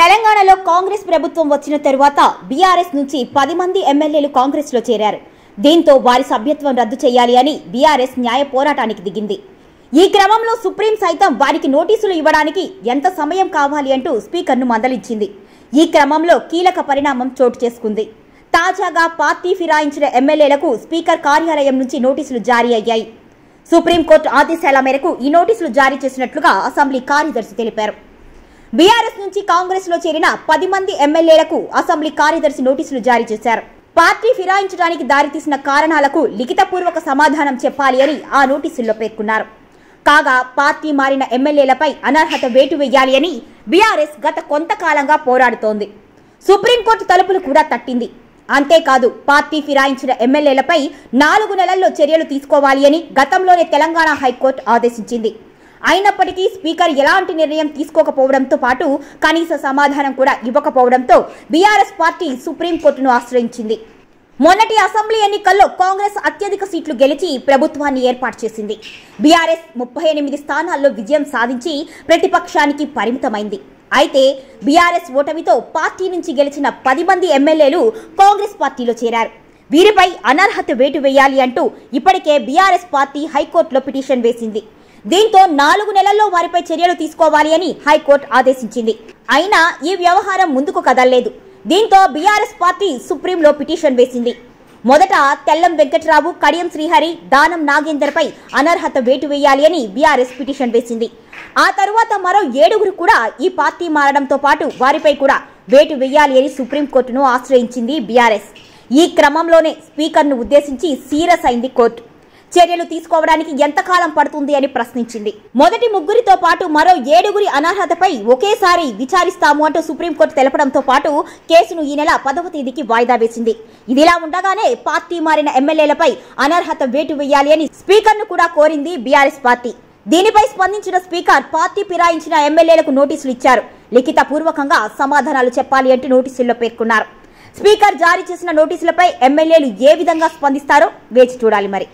తెలంగాణలో కాంగ్రెస్ ప్రభుత్వం వచ్చిన తరువాత బీఆర్ఎస్ నుంచి 10 మంది ఎమ్మెల్యేలు కాంగ్రెస్ లో చేరారు. దీంతో వారి సభ్యత్వం రద్దు చేయాలి అని బీఆర్ఎస్ న్యాయ పోరాటానికి దిగింది. ఈ క్రమంలో సుప్రీం సైతం వారికి నోటీసులు ఇవ్వడానికి ఎంత సమయం కావాలి అంటూ స్పీకర్ను మందలించింది. ఈ క్రమంలో కీలక పరిణామం చోటు చేసుకుంది. తాజాగా పార్టీ ఫిరాయించిన ఎమ్మెల్యేలకు స్పీకర్ కార్యాలయం నుంచి నోటీసులు జారీ అయ్యాయి. సుప్రీంకోర్టు ఆదేశాల మేరకు ఈ నోటీసులు జారీ చేసినట్లుగా అసెంబ్లీ కార్యదర్శి తెలిపారు. బీఆర్ఎస్ నుంచి కాంగ్రెస్ లో చేరిన 10 మంది ఎమ్మెల్యేలకు అసెంబ్లీ కార్యదర్శి నోటీసులు జారీ చేశారు. పార్టీ ఫిరాయించడానికి దారితీసిన కారణాలకు లిఖితపూర్వక సమాధానం చెప్పాలి అని ఆ నోటీసుల్లో పేర్కొన్నారు. కాగా పార్టీ మారిన ఎమ్మెల్యేలపై అనర్హత వేటు వేయాలి అని బీఆర్ఎస్ గత కొంతకాలంగా పోరాడుతోంది. సుప్రీంకోర్టు తలుపులు కూడా తట్టింది. అంతేకాదు పార్టీ ఫిరాయించిన ఎమ్మెల్యేలపై 4 నెలల్లో చర్యలు తీసుకోవాలి అని గతంలోనే తెలంగాణ హైకోర్టు ఆదేశించింది. అయినప్పటికీ స్పీకర్ ఎలాంటి నిర్ణయం తీసుకోకపోవడంతో పాటు కనీస సమాధానం కూడా ఇవ్వకపోవడంతో బీఆర్ఎస్ పార్టీ సుప్రీంకోర్టును ఆశ్రయించింది. మొన్నటి అసెంబ్లీ ఎన్నికల్లో కాంగ్రెస్ అత్యధిక సీట్లు గెలిచి ప్రభుత్వాన్ని ఏర్పాటు చేసింది. బీఆర్ఎస్ 38 స్థానాల్లో విజయం సాధించి ప్రతిపక్షానికి పరిమితమైంది. అయితే బీఆర్ఎస్ ఓటమితో పార్టీ నుంచి గెలిచిన 10 మంది ఎమ్మెల్యేలు కాంగ్రెస్ పార్టీలో చేరారు. వీరిపై అనర్హత వేటు వేయాలి అంటూ ఇప్పటికే బీఆర్ఎస్ పార్టీ హైకోర్టులో పిటిషన్ వేసింది. దీంతో 4 నెలల్లో వారిపై చర్యలు తీసుకోవాలి అని హైకోర్టు ఆదేశించింది. అయినా ఈ వ్యవహారం ముందుకు కదలలేదు. దీంతో బీఆర్ఎస్ పార్టీ సుప్రీంలో పిటిషన్ వేసింది. మొదట తెల్లం వెంకట్రావు, కడియం శ్రీహరి, దానం నాగేందర్పై అనర్హత వేటు వేయాలి అని బీఆర్ఎస్ పిటిషన్ వేసింది. ఆ తరువాత మరో 7 కూడా ఈ పార్టీ మారడంతో పాటు వారిపై కూడా వేటు వేయాలి అని సుప్రీంకోర్టును ఆశ్రయించింది బీఆర్ఎస్. ఈ క్రమంలోనే స్పీకర్ను ఉద్దేశించి సీరియస్ అయింది కోర్టు. చర్యలు తీసుకోవడానికి ఎంతకాలం పడుతుంది అని ప్రశ్నించింది. మొదటి 3 పాటు మరో 7 అనర్హతపై ఒకేసారి విచారిస్తాము అంటూ సుప్రీంకోర్టు తెలపడంతో పాటు కేసును ఈ నెల 10వ తేదీకి వాయిదా వేసింది. ఇదిలా ఉండగానే పార్టీ మారిన ఎమ్మెల్యేలపై అనర్హత వేటు వేయాలి అని స్పీకర్ను కూడా కోరింది బీఆర్ఎస్ పార్టీ. దీనిపై స్పందించిన స్పీకర్ పార్టీ ఫిరాయించిన ఎమ్మెల్యేలకు నోటీసులు ఇచ్చారు. లిఖిత పూర్వకంగా సమాధానాలు చెప్పాలి అంటూ నోటీసుల్లో పేర్కొన్నారు. స్పీకర్ జారీ చేసిన నోటీసులపై ఎమ్మెల్యేలు ఏ విధంగా స్పందిస్తారో వేచి చూడాలి మరి.